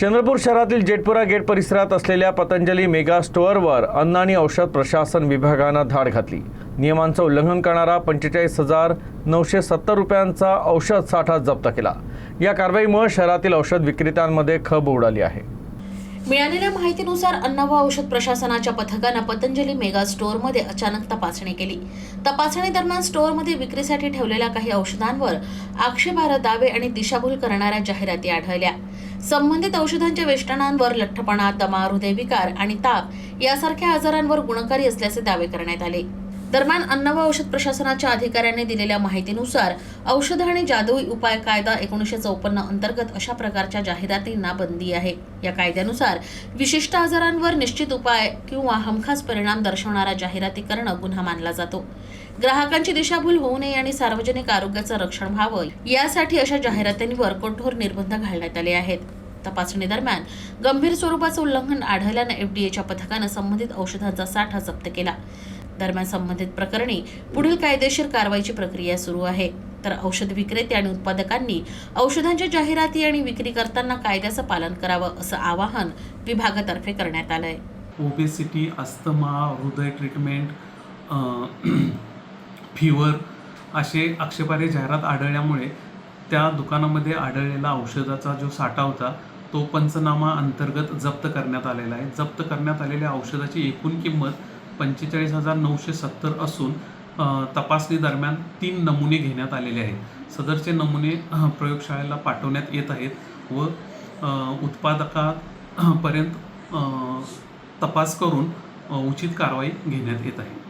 चंद्रपूर शहरातील जेटपुरा गेट परिसरात असलेल्या पतंजली मेगा स्टोअरवर अन्न आणि औषध प्रशासन विभागानं धाड घातली। नियमांचं उल्लंघन करणारा 45,970 रुपयांचा औषध साठा जप्त केला। या कारवाईमुळे शहरातील औषध विक्रेत्यांमध्ये खळबळ उडाली आहे। मिळालेल्या माहितीनुसार अन्न व औषध प्रशासनाच्या पथकाने पतंजली मेगा स्टोअरमध्ये अचानक तपासणी केली। तपासणी दरम्यान स्टोअरमध्ये विक्रीसाठी ठेवलेल्या काही औषधांवर आक्षेपार्ह दावे आणि दिशाभूल करणाऱ्या जाहिराती आढळल्या। संबंधित औषधांच्या वेष्टनांवर लठ्ठपणा, दमा, हृदयविकार आणि ताप यासारख्या आजारांवर गुणकारी असल्याचे दावे करण्यात आले। दरम्यान अन्न व औषध प्रशासनाच्या अधिकाऱ्यांनी दिलेल्या माहितीनुसार औषध आणि जादुई उपाय कायदा 1954 अंतर्गत अशा प्रकारच्या जाहिरातींना बंदी आहे। या कायद्यानुसार विशिष्ट आजारांवर निश्चित उपाय किंवा हमखास परिणाम दर्शवणाऱ्या जाहिराती करणं गुन्हा मानला जातो। ग्राहकांची दिशाभूल होऊ नये आणि सार्वजनिक आरोग्याचं रक्षण व्हावं यासाठी अशा जाहिरातींवर कठोर निर्बंध घालण्यात आले आहेत। तपासणी दरम्यान गंभीर स्वरूपाचं उल्लंघन आढळल्याने एफडीएच्या पथकाने संबंधित औषधांचा साठा जप्त केला। दरम्यान संबंधित प्रकरणी पुढील कायदेशीर कारवाईची प्रक्रिया सुरू आहे। तर औषध विक्रेते आणि उत्पादकांनी औषधांच्या जाहिराती आणि विक्री करताना कायद्याचं पालन करावं असं आवाहन विभागातर्फे करण्यात आलंय। ओबेसिटी, अस्थमा, हृदय ट्रीटमेंट, फीवर असे आक्षेपार्ह जाहिरात आढळल्यामुळे त्या दुकानामध्ये आढळलेला औषधाचा जो साठा होता तो पंचनामा अंतर्गत जप्त करण्यात आलेला आहे। जप्त करण्यात आलेल्या औषधाची एकूण किंमत 45,970 असून तपासणी दरम्यान 3 नमुने घेण्यात आलेले आहेत। सदरचे नमुने प्रयोगशाळेला पाठवण्यात येत आहेत व उत्पादकापर्यंत तपास करून उचित कारवाई घेण्यात येत आहे।